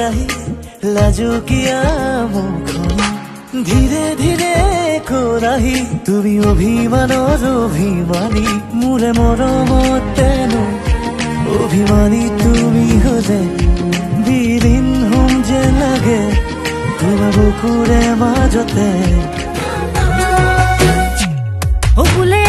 কৰাহি লাজুকীয়া মুখখন ধীৰে ধীৰে কৰাহি তুমি অভিমানৰ অভিমানী মোৰে মৰমতেনো অভিমানী তুমি হলে বিলীন হম যে লাগে তোমাৰ বুকুৰে মাজতে বোলে